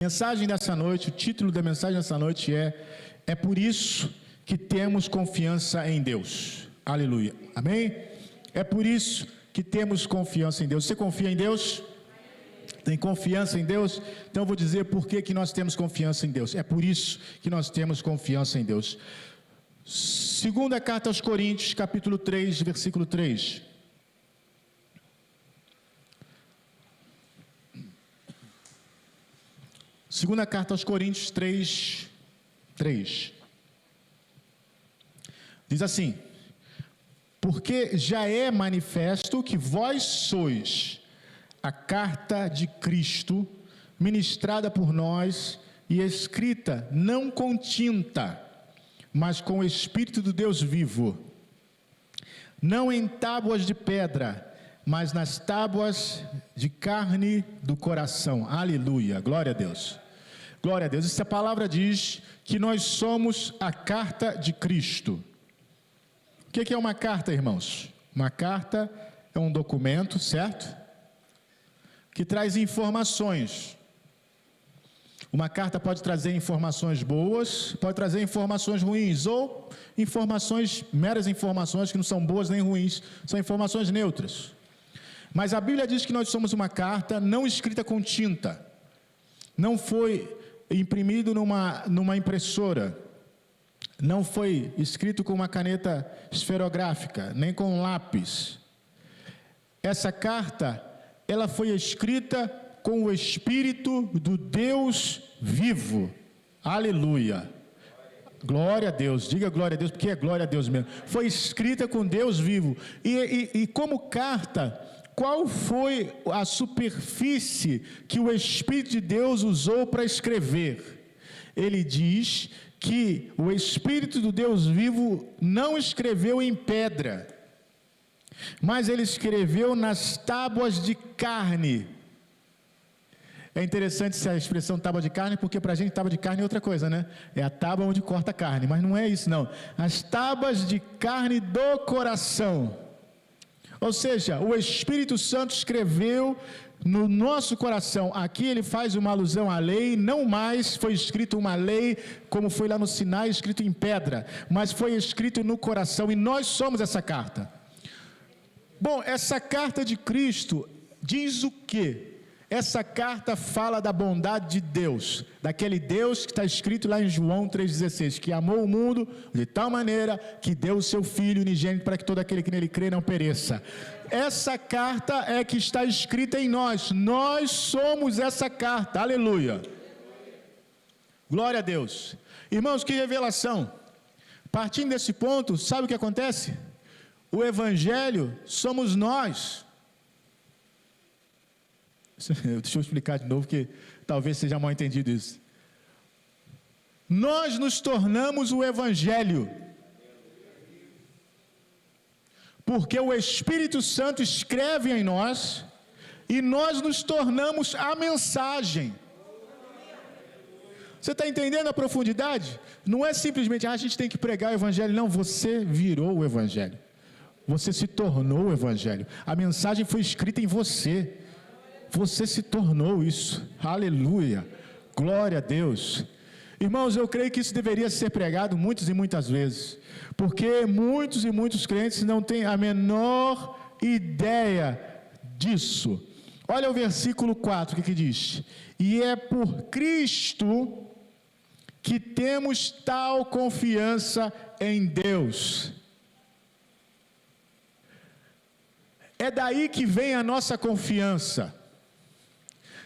Mensagem dessa noite, o título da mensagem dessa noite é por isso que temos confiança em Deus. Aleluia. Amém? É por isso que temos confiança em Deus. Você confia em Deus? Tem confiança em Deus? Então eu vou dizer por que nós temos confiança em Deus. É por isso que nós temos confiança em Deus. Segunda carta aos Coríntios, capítulo 3, versículo 3. Segunda carta aos Coríntios 3. Diz assim: porque já é manifesto que vós sois a carta de Cristo, ministrada por nós e escrita não com tinta, mas com o Espírito do Deus vivo, não em tábuas de pedra, mas nas tábuas de carne do coração. Aleluia, glória a Deus. Glória a Deus. Essa palavra diz que nós somos a carta de Cristo. O que é uma carta, irmãos? Uma carta é um documento, certo? Que traz informações. Uma carta pode trazer informações boas, pode trazer informações ruins, ou meras informações que não são boas nem ruins, são informações neutras. Mas a Bíblia diz que nós somos uma carta não escrita com tinta, não foi imprimido numa impressora, não foi escrito com uma caneta esferográfica, nem com lápis. Essa carta, ela foi escrita com o Espírito do Deus vivo. Aleluia. Glória a Deus, diga glória a Deus, porque é glória a Deus mesmo. Foi escrita com Deus vivo. E como carta, qual foi a superfície que o Espírito de Deus usou para escrever? Ele diz que o Espírito do Deus vivo não escreveu em pedra, mas ele escreveu nas tábuas de carne. É interessante essa expressão tábua de carne, porque para a gente tábua de carne é outra coisa, né? É a tábua onde corta a carne, mas não é isso não. As tábuas de carne do coração. Ou seja, o Espírito Santo escreveu no nosso coração. Aqui ele faz uma alusão à lei, não mais foi escrito uma lei como foi lá no Sinai, escrito em pedra, mas foi escrito no coração, e nós somos essa carta. Bom, essa carta de Cristo diz o quê? Essa carta fala da bondade de Deus, daquele Deus que está escrito lá em João 3,16, que amou o mundo de tal maneira que deu o seu Filho unigênito para que todo aquele que nele crê não pereça. Essa carta é que está escrita em nós, nós somos essa carta, aleluia. Glória a Deus. Irmãos, que revelação. Partindo desse ponto, sabe o que acontece? O Evangelho somos nós. Deixa eu explicar de novo, que talvez seja mal entendido isso. Nós nos tornamos o Evangelho, porque o Espírito Santo escreve em nós, e nós nos tornamos a mensagem. Você está entendendo a profundidade? Não é simplesmente, a gente tem que pregar o Evangelho. Não, você virou o Evangelho. Você se tornou o Evangelho. A mensagem foi escrita em você. Você se tornou isso. Aleluia. Glória a Deus. Irmãos, eu creio que isso deveria ser pregado muitas e muitas vezes, porque muitos e muitos crentes não têm a menor ideia disso. Olha o versículo 4, o que diz? E é por Cristo que temos tal confiança em Deus. É daí que vem a nossa confiança.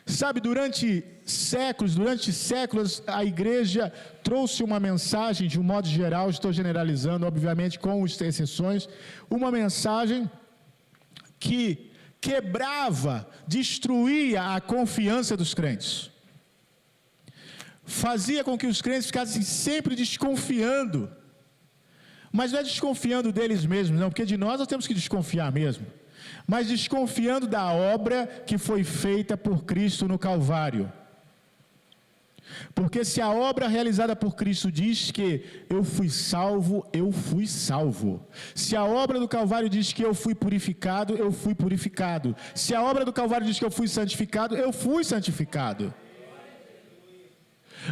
Sabe, durante séculos, a igreja trouxe uma mensagem, de um modo geral, estou generalizando, obviamente, com exceções, uma mensagem que quebrava, destruía a confiança dos crentes. Fazia com que os crentes ficassem sempre desconfiando. Mas não é desconfiando deles mesmos, não, porque de nós temos que desconfiar mesmo. Mas desconfiando da obra que foi feita por Cristo no Calvário. Porque se a obra realizada por Cristo diz que eu fui salvo, eu fui salvo. Se a obra do Calvário diz que eu fui purificado, eu fui purificado. Se a obra do Calvário diz que eu fui santificado, eu fui santificado.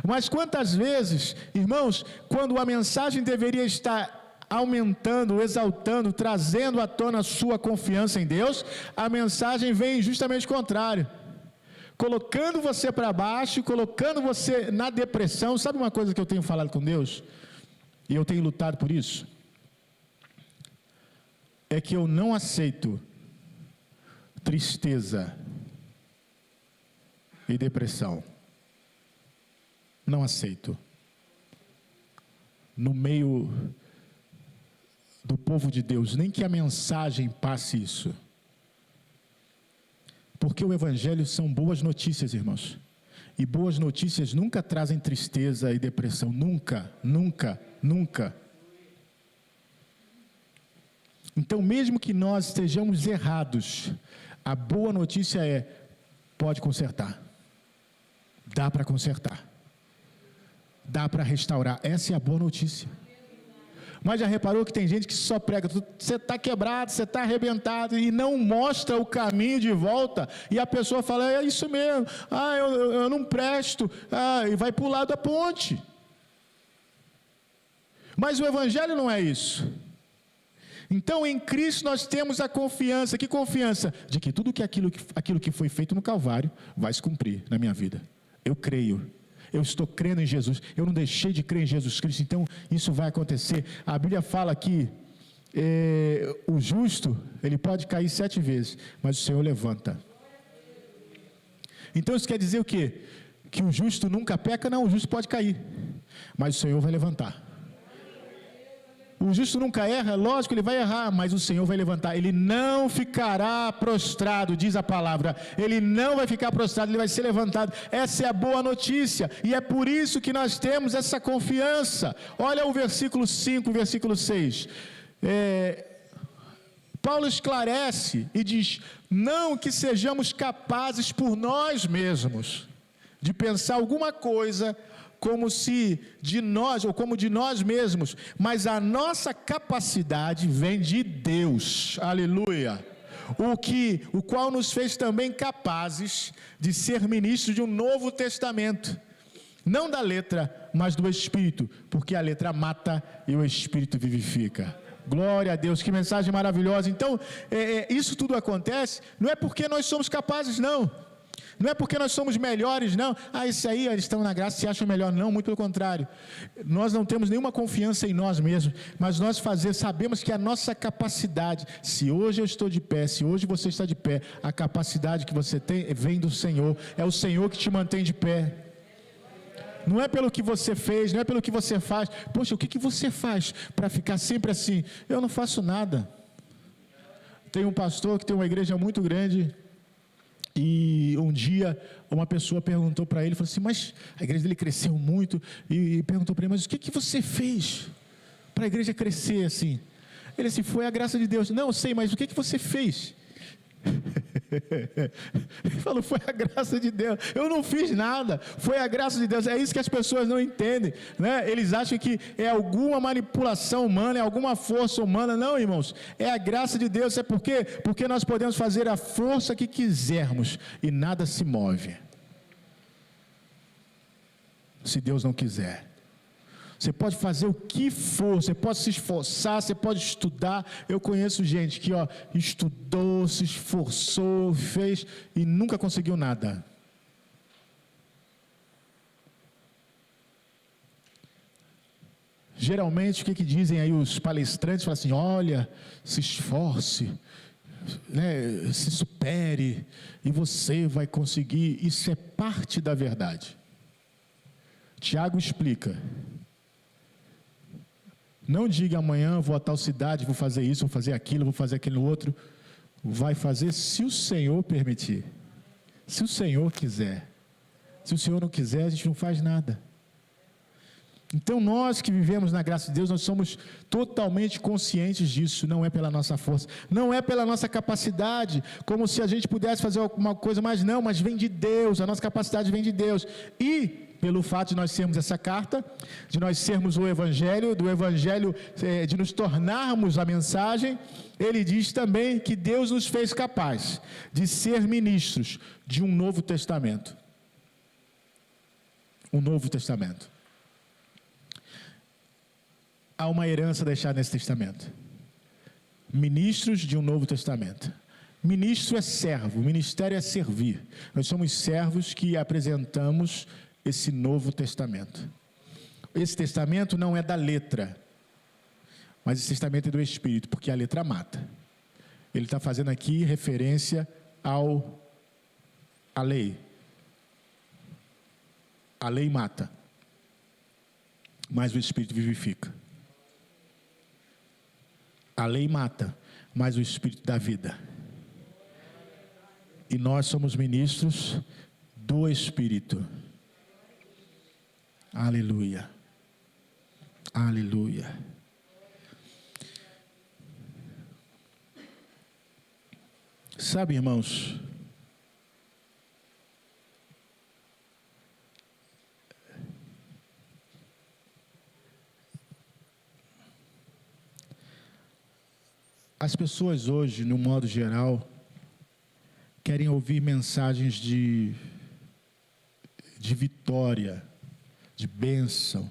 Mas quantas vezes, irmãos, quando a mensagem deveria estar aumentando, exaltando, trazendo à tona a sua confiança em Deus, a mensagem vem justamente o contrário, colocando você para baixo, colocando você na depressão. Sabe uma coisa que eu tenho falado com Deus, e eu tenho lutado por isso? É que eu não aceito tristeza e depressão. Não aceito. No meio do povo de Deus, nem que a mensagem passe isso. Porque o Evangelho são boas notícias, irmãos. E boas notícias nunca trazem tristeza e depressão. Nunca, nunca, nunca. Então, mesmo que nós estejamos errados, a boa notícia é: pode consertar. Dá para consertar. Dá para restaurar. Essa é a boa notícia. Mas já reparou que tem gente que só prega: você está quebrado, você está arrebentado, e não mostra o caminho de volta, e a pessoa fala: é isso mesmo, eu não presto, e vai para o lado da ponte. Mas o Evangelho não é isso. Então, em Cristo nós temos a confiança. Que confiança? De que tudo aquilo que foi feito no Calvário vai se cumprir na minha vida. Eu creio. Eu estou crendo em Jesus. Eu não deixei de crer em Jesus Cristo. Então, isso vai acontecer. A Bíblia fala que o justo, ele pode cair 7 vezes, mas o Senhor levanta. Então, isso quer dizer o quê? Que o justo nunca peca? Não, o justo pode cair, mas o Senhor vai levantar. O justo nunca erra, lógico, ele vai errar, mas o Senhor vai levantar. Ele não ficará prostrado, diz a palavra. Ele não vai ficar prostrado, ele vai ser levantado. Essa é a boa notícia, e é por isso que nós temos essa confiança. Olha o versículo 5, versículo 6. Paulo esclarece e diz: não que sejamos capazes por nós mesmos de pensar alguma coisa como se de nós, ou como de nós mesmos, mas a nossa capacidade vem de Deus, aleluia, o qual nos fez também capazes de ser ministros de um novo testamento, não da letra, mas do Espírito, porque a letra mata e o Espírito vivifica. Glória a Deus, que mensagem maravilhosa. Então, isso tudo acontece, não é porque nós somos capazes, não. Não é porque nós somos melhores, não. Esse aí, eles estão na graça, se acham melhor. Não, muito pelo contrário. Nós não temos nenhuma confiança em nós mesmos, mas nós sabemos que a nossa capacidade, se hoje eu estou de pé, se hoje você está de pé, a capacidade que você tem vem do Senhor. É o Senhor que te mantém de pé. Não é pelo que você fez, não é pelo que você faz. Poxa, o que você faz para ficar sempre assim? Eu não faço nada. Tem um pastor que tem uma igreja muito grande, e um dia uma pessoa perguntou para ele, falou assim: mas a igreja dele cresceu muito, e perguntou para ele: mas o que você fez para a igreja crescer assim? Ele assim: foi a graça de Deus. Não, eu sei, mas o que você fez? Ele falou: foi a graça de Deus. Eu não fiz nada, foi a graça de Deus. É isso que as pessoas não entendem, né? Eles acham que é alguma manipulação humana, é alguma força humana. Não, irmãos, é a graça de Deus. É porque nós podemos fazer a força que quisermos e nada se move se Deus não quiser. Você pode fazer o que for, você pode se esforçar, você pode estudar. Eu conheço gente que estudou, se esforçou, fez e nunca conseguiu nada. Geralmente, o que dizem aí os palestrantes? Falam assim: olha, se esforce, né, se supere, e você vai conseguir. Isso é parte da verdade. Tiago explica: não diga amanhã vou a tal cidade, vou fazer isso, vou fazer aquilo, vou fazer aquilo outro. Vai fazer se o Senhor permitir, se o Senhor quiser. Se o Senhor não quiser, a gente não faz nada. Então nós que vivemos na graça de Deus, nós somos totalmente conscientes disso. Não é pela nossa força, não é pela nossa capacidade, como se a gente pudesse fazer alguma coisa, mas vem de Deus. A nossa capacidade vem de Deus. E pelo fato de nós sermos essa carta, de nós sermos o Evangelho, do Evangelho, de nos tornarmos a mensagem, ele diz também que Deus nos fez capaz de ser ministros de um novo testamento. o Novo Testamento. Há uma herança deixada nesse testamento. Ministros de um Novo Testamento. Ministro é servo, ministério é servir. Nós somos servos que apresentamos esse Novo Testamento. Esse testamento não é da letra, mas esse testamento é do Espírito, porque a letra mata. Ele está fazendo aqui referência à lei. A lei mata, mas o Espírito vivifica. A lei mata, mas o Espírito dá vida. E nós somos ministros do Espírito. Aleluia. Aleluia. Sabe, irmãos, as pessoas hoje, no modo geral, querem ouvir mensagens de vitória, de bênção.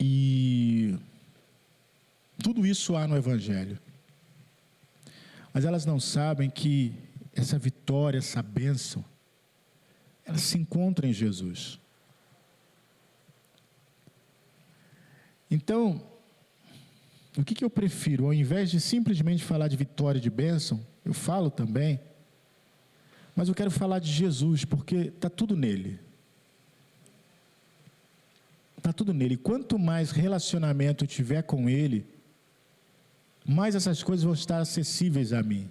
E tudo isso há no Evangelho. Mas elas não sabem que essa vitória, essa bênção, ela se encontra em Jesus. Então, o que eu prefiro? Ao invés de simplesmente falar de vitória e de bênção, eu falo também, mas eu quero falar de Jesus, porque está tudo nele. Está tudo nele. Quanto mais relacionamento eu tiver com ele, mais essas coisas vão estar acessíveis a mim.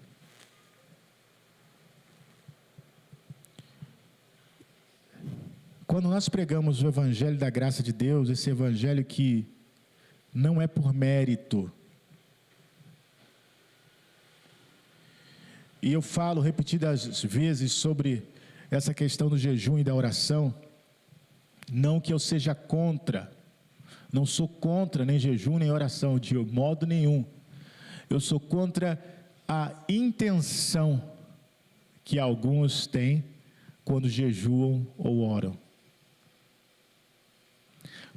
Quando nós pregamos o Evangelho da graça de Deus, esse Evangelho que não é por mérito. E eu falo repetidas vezes sobre essa questão do jejum e da oração. Não que eu seja contra, não sou contra nem jejum nem oração, de modo nenhum. Eu sou contra a intenção que alguns têm quando jejuam ou oram.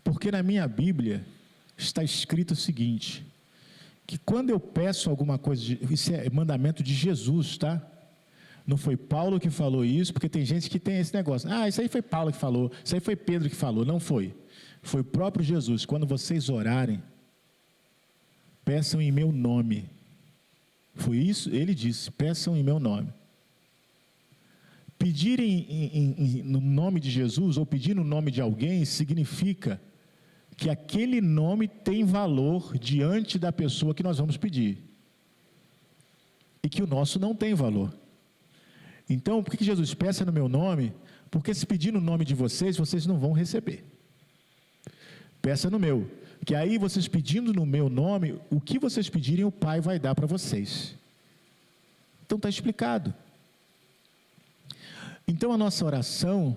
Porque na minha Bíblia está escrito o seguinte, que quando eu peço alguma coisa, isso é mandamento de Jesus, tá? Não foi Paulo que falou isso, porque tem gente que tem esse negócio. Ah, isso aí foi Paulo que falou, isso aí foi Pedro que falou. Não foi. Foi o próprio Jesus. Quando vocês orarem, peçam em meu nome. Foi isso, ele disse, peçam em meu nome. Pedir no nome de Jesus, ou pedir no nome de alguém, significa que aquele nome tem valor diante da pessoa que nós vamos pedir. E que o nosso não tem valor. Então, por que Jesus peça no meu nome? Porque se pedir no nome de vocês, vocês não vão receber. Peça no meu. Que aí vocês pedindo no meu nome, o que vocês pedirem, o Pai vai dar para vocês. Então está explicado. Então a nossa oração,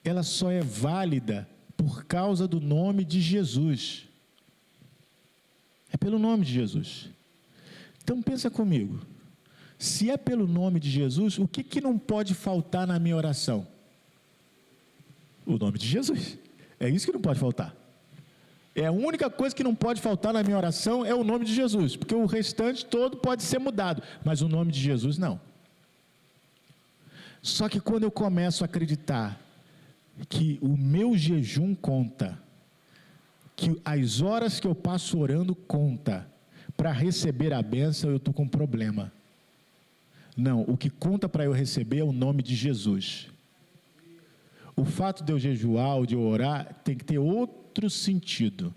ela só é válida por causa do nome de Jesus. É pelo nome de Jesus. Então pensa comigo. Se é pelo nome de Jesus, o que não pode faltar na minha oração? O nome de Jesus. É isso que não pode faltar. É a única coisa que não pode faltar na minha oração é o nome de Jesus, porque o restante todo pode ser mudado, mas o nome de Jesus não. Só que quando eu começo a acreditar que o meu jejum conta, que as horas que eu passo orando conta, para receber a bênção eu estou com um problema. Não, o que conta para eu receber é o nome de Jesus. O fato de eu jejuar ou de eu orar tem que ter outro sentido.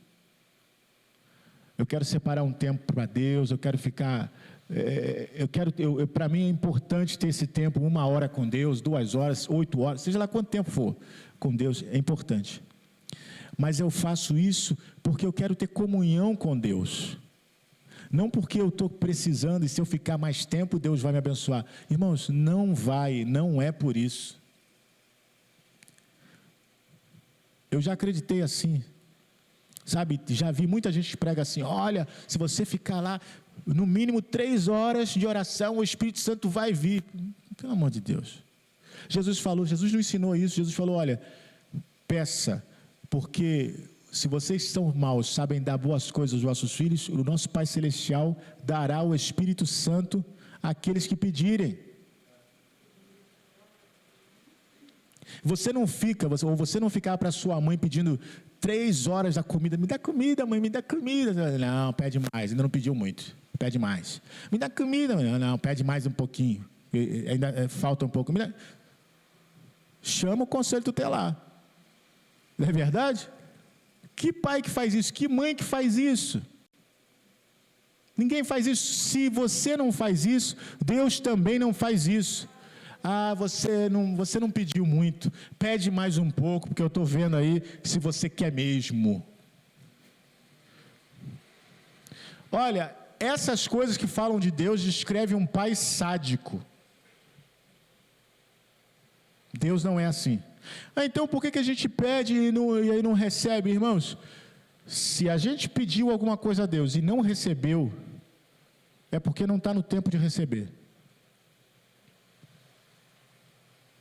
Eu quero separar um tempo para Deus, eu quero ficar... para mim é importante ter esse tempo, 1 hora com Deus, 2 horas, 8 horas, seja lá quanto tempo for com Deus, é importante. Mas eu faço isso porque eu quero ter comunhão com Deus. Não porque eu estou precisando e se eu ficar mais tempo Deus vai me abençoar. Irmãos, não vai, não é por isso. Eu já acreditei assim, sabe, já vi muita gente que prega assim, olha, se você ficar lá, no mínimo 3 horas de oração, o Espírito Santo vai vir. Pelo amor de Deus. Jesus não ensinou isso. Jesus falou: olha, peça, porque se vocês são maus, sabem dar boas coisas aos vossos filhos, o nosso Pai Celestial dará o Espírito Santo àqueles que pedirem. Você não ficar para sua mãe pedindo 3 horas da comida: me dá comida, mãe, me dá comida. Não, pede mais, ainda não pediu muito, pede mais. Me dá comida, mãe. Não, pede mais um pouquinho, ainda falta um pouco. Chama o conselho tutelar, não é verdade? Que pai que faz isso? Que mãe que faz isso? Ninguém faz isso. Se você não faz isso, Deus também não faz isso. Você não pediu muito, pede mais um pouco, porque eu estou vendo aí se você quer mesmo. Olha, essas coisas que falam de Deus descrevem um pai sádico. Deus não é assim. Então por que a gente pede e aí não recebe, irmãos? Se a gente pediu alguma coisa a Deus e não recebeu, é porque não está no tempo de receber.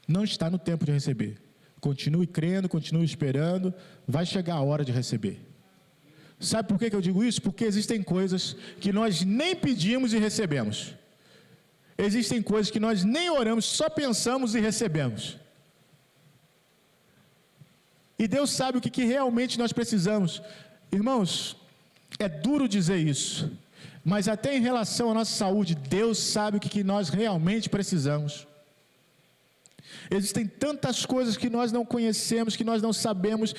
Não está no tempo de receber. Continue crendo, continue esperando, vai chegar a hora de receber. Sabe por que eu digo isso? Porque existem coisas que nós nem pedimos e recebemos. Existem coisas que nós nem oramos, só pensamos e recebemos. E Deus sabe o que realmente nós precisamos. Irmãos, é duro dizer isso, mas até em relação à nossa saúde, Deus sabe o que nós realmente precisamos. Existem tantas coisas que nós não conhecemos, que nós não sabemos,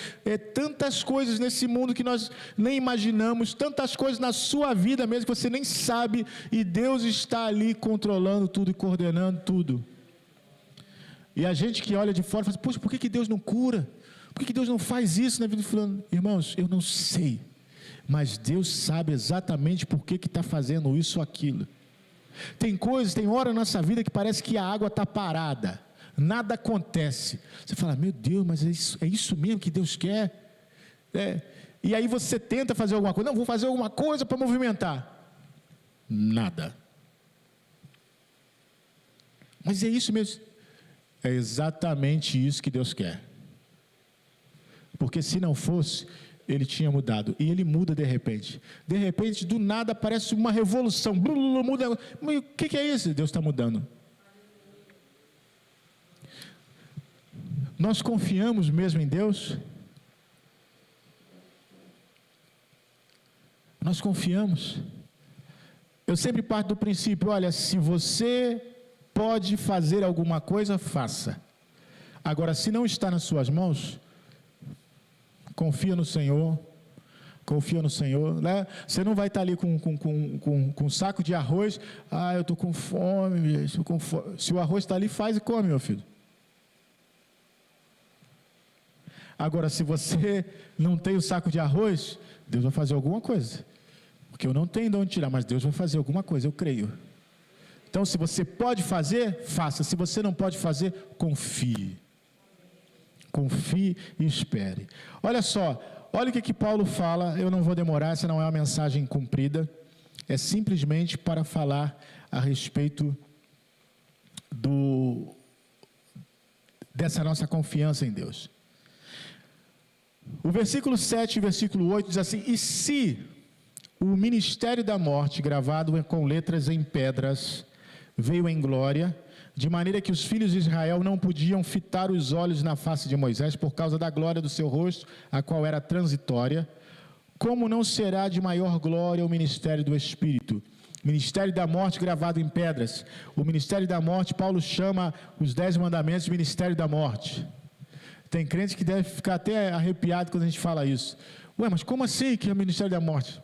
tantas coisas nesse mundo que nós nem imaginamos, tantas coisas na sua vida mesmo que você nem sabe, e Deus está ali controlando tudo e coordenando tudo. E a gente que olha de fora fala: poxa, por que Deus não cura? Por que Deus não faz isso na vida do fulano? Irmãos, eu não sei, mas Deus sabe exatamente por que está fazendo isso ou aquilo. Tem hora na nossa vida que parece que a água está parada, nada acontece. Você fala: meu Deus, mas é isso mesmo que Deus quer? E aí você tenta fazer alguma coisa: não, vou fazer alguma coisa para movimentar. Nada. Mas é isso mesmo. É exatamente isso que Deus quer. Porque se não fosse, Ele tinha mudado. E Ele muda de repente. De repente, do nada, aparece uma revolução. Muda. Mas o que é isso? Deus está mudando. Nós confiamos mesmo em Deus? Nós confiamos. Eu sempre parto do princípio: olha, se você pode fazer alguma coisa, faça. Agora, se não está nas suas mãos, confia no Senhor, né? Você não vai estar ali com um saco de arroz: eu estou com fome, Se o arroz está ali, faz e come, meu filho. Agora, se você não tem o saco de arroz, Deus vai fazer alguma coisa, porque eu não tenho de onde tirar, mas Deus vai fazer alguma coisa, eu creio. Então, se você pode fazer, faça. Se você não pode fazer, confie. Confie e espere. Olha só, olha o que Paulo fala. Eu não vou demorar, essa não é uma mensagem comprida, é simplesmente para falar a respeito dessa nossa confiança em Deus. O versículo 7 e versículo 8 diz assim: e se o ministério da morte, gravado com letras em pedras, veio em glória, de maneira que os filhos de Israel não podiam fitar os olhos na face de Moisés por causa da glória do seu rosto, a qual era transitória, como não será de maior glória o ministério do Espírito? Ministério da morte gravado em pedras. O ministério da morte, Paulo chama os 10 mandamentos de ministério da morte. Tem crente que deve ficar até arrepiado quando a gente fala isso. Ué, mas como assim que é o ministério da morte?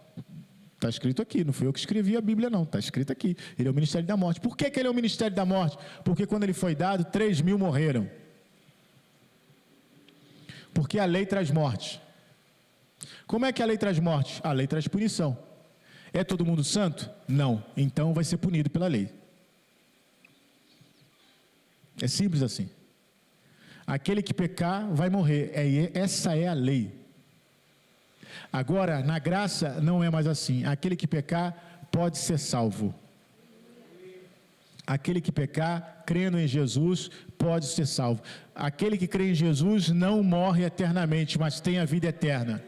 Está escrito aqui, não fui eu que escrevi a Bíblia não, está escrito aqui. Ele é o ministério da morte. Por que ele é o ministério da morte? Porque quando ele foi dado, 3.000 morreram. Porque a lei traz morte. Como é que a lei traz morte? A lei traz punição. É todo mundo santo? Não. Então vai ser punido pela lei. É simples assim. Aquele que pecar vai morrer. Essa é a lei. Agora, na graça, não é mais assim. Aquele que pecar pode ser salvo. aquele que pecar, crendo em Jesus, pode ser salvo. Aquele que crê em Jesus não morre eternamente, mas tem a vida eterna.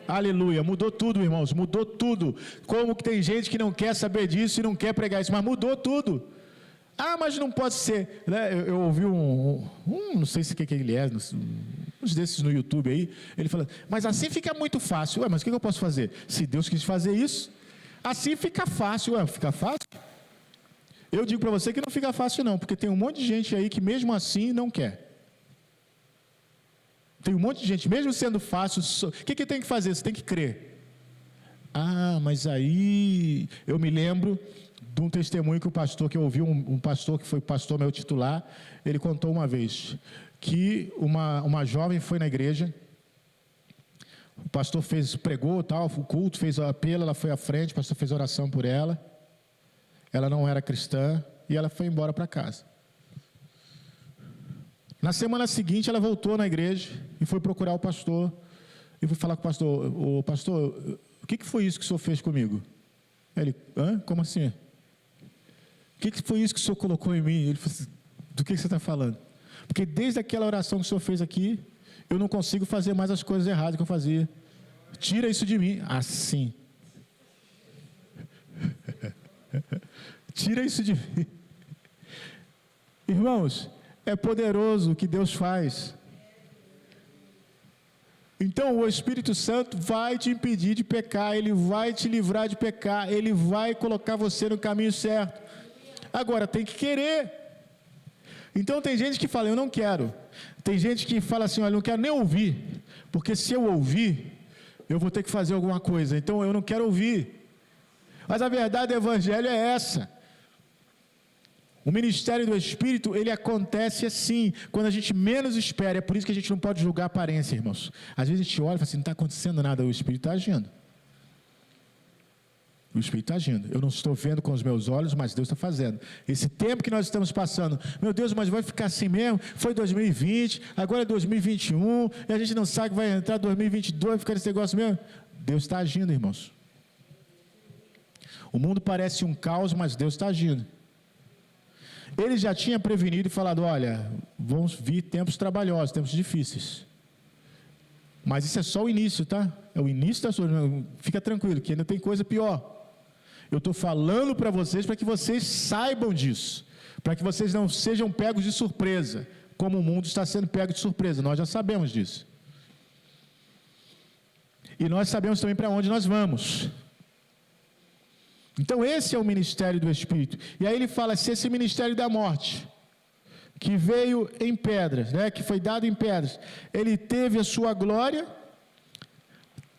Aleluia, mudou tudo, irmãos, mudou tudo. Como que tem gente que não quer saber disso e não quer pregar isso, mas mudou tudo. Ah, mas não pode ser, né? Eu ouvi não sei se o que ele é, uns desses no YouTube aí, ele fala, mas assim fica muito fácil. Ué, mas o que eu posso fazer? Se Deus quis fazer isso, assim fica fácil. Ué, fica fácil? Eu digo para você que não fica fácil não, porque tem um monte de gente aí que mesmo assim não quer. Tem um monte de gente, mesmo sendo fácil, o que tem que fazer? Você tem que crer. Ah, mas aí, eu me lembro de um testemunho que eu ouvi, um pastor que foi pastor meu titular, ele contou uma vez, que uma jovem foi na igreja, o pastor pregou, tal, o culto, fez o apelo, ela foi à frente, o pastor fez oração por ela, ela não era cristã, e ela foi embora para casa. Na semana seguinte, ela voltou na igreja e foi procurar o pastor. E foi falar com o pastor, pastor, o que foi isso que o senhor fez comigo? Ele, como assim? O que foi isso que o senhor colocou em mim? Ele falou assim, do que você está falando? Porque desde aquela oração que o senhor fez aqui, eu não consigo fazer mais as coisas erradas que eu fazia. Tira isso de mim. Assim. Tira isso de mim. Irmãos, é poderoso o que Deus faz. Então o Espírito Santo vai te impedir de pecar, ele vai te livrar de pecar, ele vai colocar você no caminho certo. Agora tem que querer. Então tem gente que fala, eu não quero. Tem gente que fala assim, olha, eu não quero nem ouvir, porque se eu ouvir, eu vou ter que fazer alguma coisa, então eu não quero ouvir. Mas a verdade do Evangelho é essa. O ministério do Espírito, ele acontece assim, quando a gente menos espera. É por isso que a gente não pode julgar a aparência, irmãos. Às vezes a gente olha e fala assim, não está acontecendo nada, o Espírito está agindo. O Espírito está agindo. Eu não estou vendo com os meus olhos, mas Deus está fazendo. Esse tempo que nós estamos passando, meu Deus, mas vai ficar assim mesmo? Foi 2020, agora é 2021, e a gente não sabe que vai entrar 2022, vai ficar esse negócio mesmo. Deus está agindo, irmãos. O mundo parece um caos, mas Deus está agindo. Ele já tinha prevenido e falado, olha, vão vir tempos trabalhosos, tempos difíceis. Mas isso é só o início, tá? É o início da sua... Fica tranquilo, que ainda tem coisa pior. Eu estou falando para vocês, para que vocês saibam disso. Para que vocês não sejam pegos de surpresa, como o mundo está sendo pego de surpresa. Nós já sabemos disso. E nós sabemos também para onde nós vamos. Então esse é o ministério do Espírito. E aí ele fala, se esse ministério da morte, que veio em pedras, né, que foi dado em pedras, ele teve a sua glória,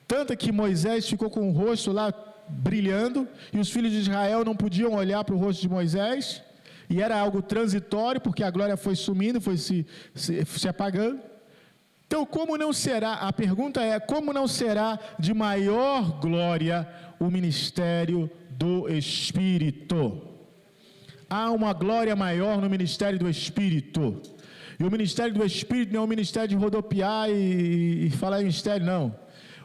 tanto que Moisés ficou com o rosto lá brilhando, e os filhos de Israel não podiam olhar para o rosto de Moisés, e era algo transitório, porque a glória foi sumindo, foi se apagando. Então como não será, a pergunta é, como não será de maior glória o ministério do Espírito? Há uma glória maior no ministério do Espírito. E o ministério do Espírito não é um ministério de rodopiar e falar em mistério, não.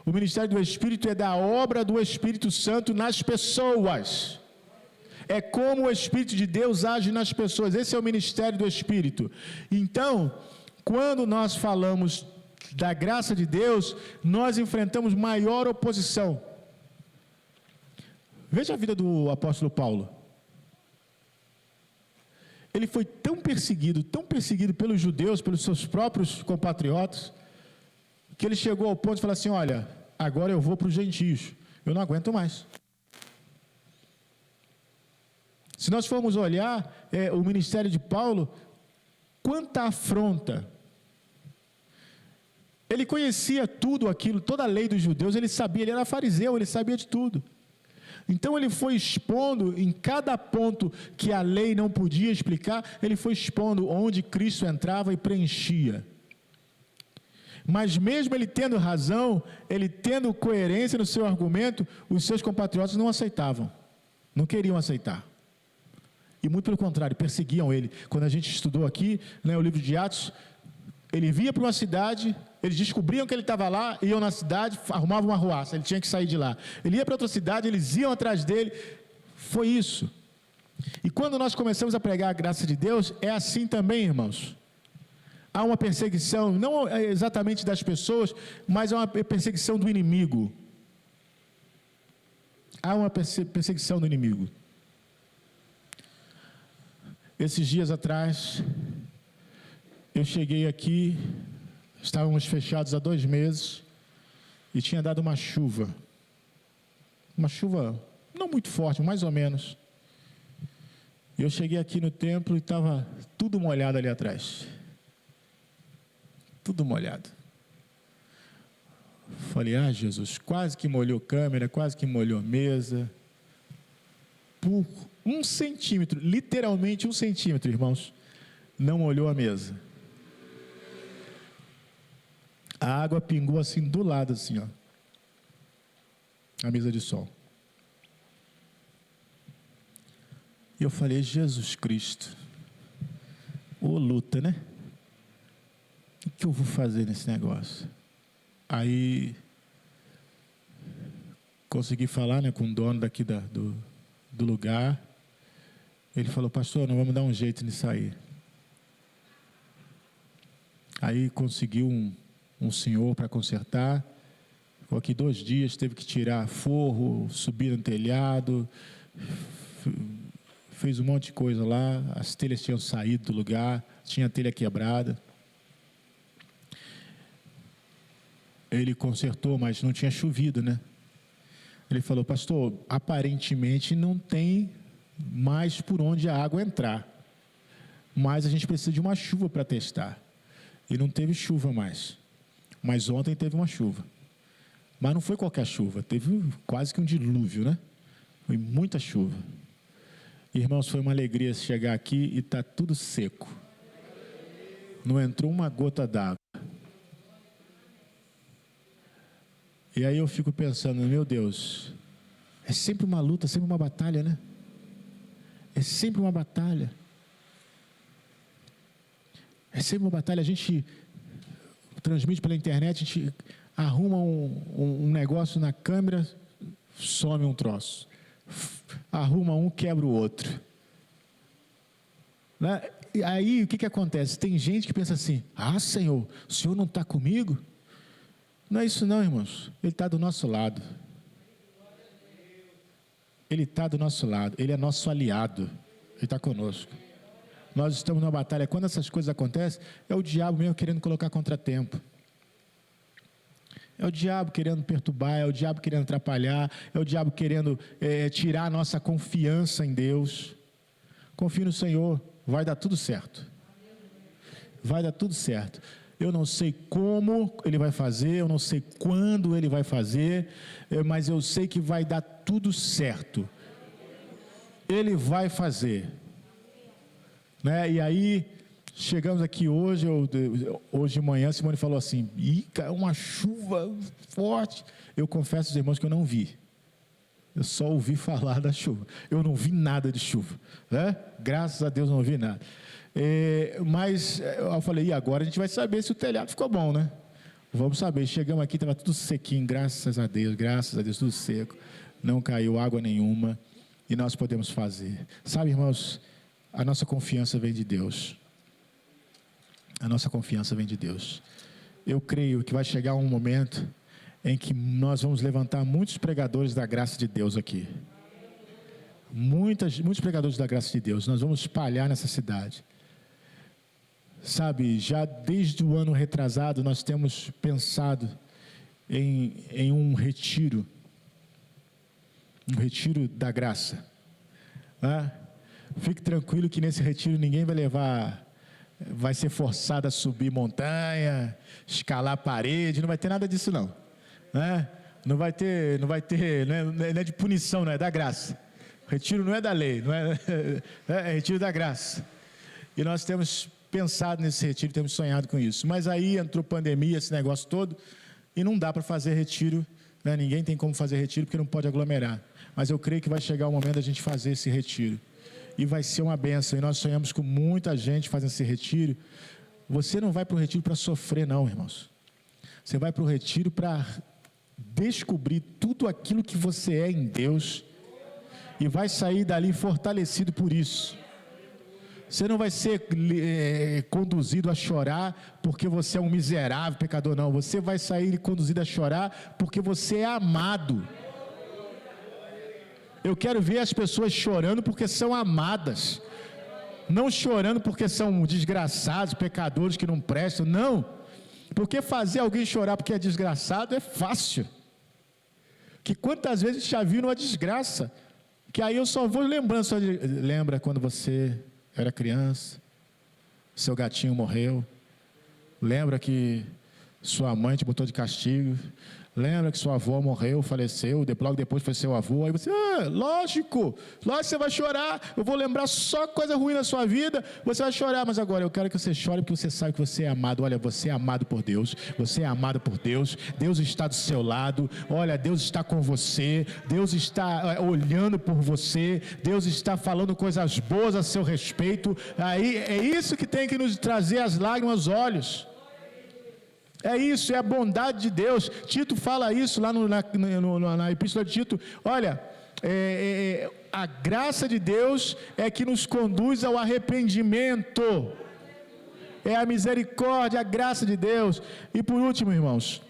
O ministério do Espírito é da obra do Espírito Santo nas pessoas. É como o Espírito de Deus age nas pessoas. Esse é o ministério do Espírito. Então, quando nós falamos da graça de Deus, nós enfrentamos maior oposição. Veja a vida do apóstolo Paulo. Ele foi tão perseguido pelos judeus, pelos seus próprios compatriotas, que ele chegou ao ponto de falar assim, olha, agora eu vou para os gentios, eu não aguento mais. Se nós formos olhar o ministério de Paulo, quanta afronta. Ele conhecia tudo aquilo, toda a lei dos judeus, ele sabia, ele era fariseu, ele sabia de tudo. Então ele foi expondo em cada ponto que a lei não podia explicar, ele foi expondo onde Cristo entrava e preenchia. Mas mesmo ele tendo razão, ele tendo coerência no seu argumento, os seus compatriotas não aceitavam, não queriam aceitar. E muito pelo contrário, perseguiam ele. Quando a gente estudou aqui, o livro de Atos, ele via para uma cidade, eles descobriam que ele estava lá, iam na cidade, arrumavam uma arruaça, ele tinha que sair de lá. Ele ia para outra cidade, eles iam atrás dele, foi isso. E quando nós começamos a pregar a graça de Deus, é assim também, irmãos. Há uma perseguição, não exatamente das pessoas, mas há uma perseguição do inimigo. Há uma perseguição do inimigo. Esses dias atrás, eu cheguei aqui, estávamos fechados há 2 meses, e tinha dado uma chuva não muito forte, mais ou menos. E eu cheguei aqui no templo e estava tudo molhado ali atrás. Tudo molhado. Falei, Jesus, quase que molhou câmera, quase que molhou mesa. Por 1 centímetro, literalmente 1 centímetro, irmãos, não molhou a mesa. A água pingou assim do lado, assim, ó. A mesa de som. E eu falei, Jesus Cristo, ô luta, né? O que eu vou fazer nesse negócio? Aí, consegui falar, né, com o dono daqui do lugar. Ele falou, pastor, nós vamos dar um jeito nisso aí. Aí conseguiu um senhor para consertar. Ficou aqui 2 dias, teve que tirar forro, subir no telhado, fez um monte de coisa lá. As telhas tinham saído do lugar, tinha telha quebrada. Ele consertou, mas não tinha chovido, né? Ele falou, pastor, aparentemente não tem mais por onde a água entrar, mas a gente precisa de uma chuva para testar. E não teve chuva mais. Mas ontem teve uma chuva. Mas não foi qualquer chuva, teve quase que um dilúvio, né? Foi muita chuva. Irmãos, foi uma alegria chegar aqui e está tudo seco. Não entrou uma gota d'água. E aí eu fico pensando, meu Deus, é sempre uma luta, sempre uma batalha, né? É sempre uma batalha. É sempre uma batalha. A gente transmite pela internet, a gente arruma um negócio na câmera, some um troço. Arruma um, quebra o outro. Né? E aí o que acontece? Tem gente que pensa assim, Senhor, o Senhor não está comigo? Não é isso não, irmãos. Ele está do nosso lado. Ele está do nosso lado. Ele é nosso aliado. Ele está conosco. Nós estamos numa batalha. Quando essas coisas acontecem, é o diabo mesmo querendo colocar contratempo. É o diabo querendo perturbar, é o diabo querendo atrapalhar, é o diabo querendo tirar a nossa confiança em Deus. Confie no Senhor, vai dar tudo certo. Vai dar tudo certo. Eu não sei como Ele vai fazer, eu não sei quando Ele vai fazer, mas eu sei que vai dar tudo certo. Ele vai fazer. Né? E aí, chegamos aqui hoje de manhã, Simone falou assim, caiu uma chuva forte. Eu confesso aos irmãos que eu não vi. Eu só ouvi falar da chuva. Eu não vi nada de chuva. Né? Graças a Deus não ouvi nada. Mas eu falei, e agora a gente vai saber se o telhado ficou bom, né? Vamos saber. Chegamos aqui, estava tudo sequinho, graças a Deus, tudo seco. Não caiu água nenhuma. E nós podemos fazer. Sabe, irmãos, a nossa confiança vem de Deus. A nossa confiança vem de Deus. Eu creio que vai chegar um momento em que nós vamos levantar muitos pregadores da graça de Deus aqui. Muitos pregadores da graça de Deus. Nós vamos espalhar nessa cidade. Sabe, já desde o ano retrasado, nós temos pensado em um retiro da graça. Fique tranquilo que nesse retiro ninguém vai ser forçado a subir montanha, escalar parede, não vai ter nada disso não. Não vai ter, não é de punição, não é da graça. O retiro não é da lei, é retiro da graça. E nós temos pensado nesse retiro, temos sonhado com isso. Mas aí entrou pandemia, esse negócio todo, e não dá para fazer retiro, né? Ninguém tem como fazer retiro porque não pode aglomerar. Mas eu creio que vai chegar o momento da gente fazer esse retiro. E vai ser uma bênção. E nós sonhamos com muita gente fazendo esse retiro. Você não vai para o retiro para sofrer, não, irmãos. Você vai para o retiro para descobrir tudo aquilo que você é em Deus e vai sair dali fortalecido por isso. Você não vai ser conduzido a chorar porque você é um miserável pecador, não. Você vai sair conduzido a chorar porque você é amado. Eu quero ver as pessoas chorando porque são amadas, não chorando porque são desgraçados, pecadores que não prestam, não. Porque fazer alguém chorar porque é desgraçado é fácil. Que quantas vezes já viram uma desgraça, que aí eu só vou lembrando, lembra quando você era criança, seu gatinho morreu, lembra que sua mãe te botou de castigo, lembra que sua avó morreu, faleceu, logo depois foi seu avô, aí você, lógico você vai chorar, eu vou lembrar só coisa ruim na sua vida, você vai chorar, mas agora eu quero que você chore porque você sabe que você é amado. Olha, você é amado por Deus, você é amado por Deus, Deus está do seu lado, olha, Deus está com você, Deus está olhando por você, Deus está falando coisas boas a seu respeito, aí é isso que tem que nos trazer as lágrimas aos olhos. É isso, é a bondade de Deus. Tito fala isso lá na Epístola de Tito. Olha, a graça de Deus é que nos conduz ao arrependimento. É a misericórdia, a graça de Deus. E por último, irmãos,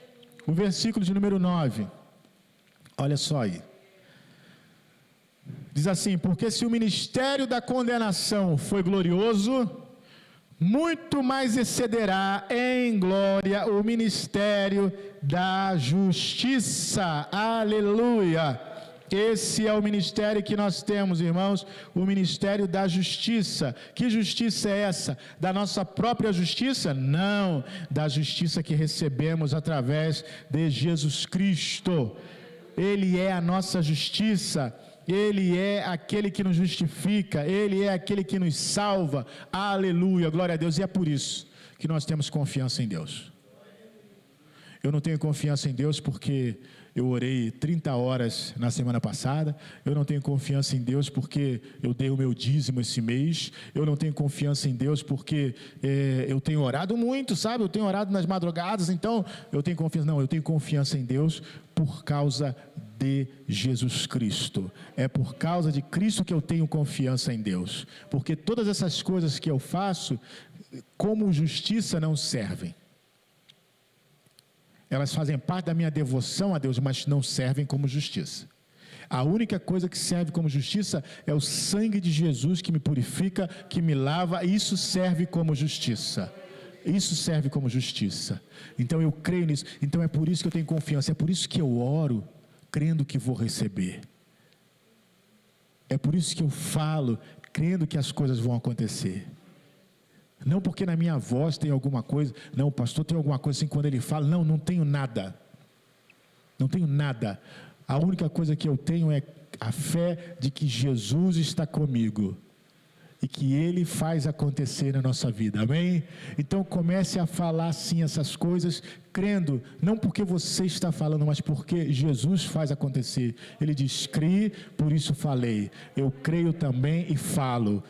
o versículo de número 9. Olha só aí. Diz assim: porque se o ministério da condenação foi glorioso, muito mais excederá em glória o ministério da justiça. Aleluia! Esse é o ministério que nós temos, irmãos, o ministério da justiça. Que justiça é essa? Da nossa própria justiça? Não, da justiça que recebemos através de Jesus Cristo. Ele é a nossa justiça. Ele é aquele que nos justifica, Ele é aquele que nos salva, aleluia, glória a Deus, e é por isso que nós temos confiança em Deus. Eu não tenho confiança em Deus porque eu orei 30 horas na semana passada, eu não tenho confiança em Deus porque eu dei o meu dízimo esse mês, eu não tenho confiança em Deus porque eu tenho orado muito, sabe, eu tenho orado nas madrugadas, então eu tenho confiança, não, eu tenho confiança em Deus por causa de Jesus Cristo. É por causa de Cristo que eu tenho confiança em Deus, porque todas essas coisas que eu faço como justiça não servem. Elas fazem parte da minha devoção a Deus, mas não servem como justiça. A única coisa que serve como justiça é o sangue de Jesus que me purifica, que me lava, e isso serve como justiça. Isso serve como justiça. Então eu creio nisso, então é por isso que eu tenho confiança, é por isso que eu oro crendo que vou receber. É por isso que eu falo crendo que as coisas vão acontecer. Não porque na minha voz tem alguma coisa, não, o pastor tem alguma coisa assim, quando ele fala, não tenho nada. Não tenho nada. A única coisa que eu tenho é a fé de que Jesus está comigo e que Ele faz acontecer na nossa vida, amém? Então comece a falar sim essas coisas, crendo, não porque você está falando, mas porque Jesus faz acontecer. Ele diz, criei, por isso falei, eu creio também e falo.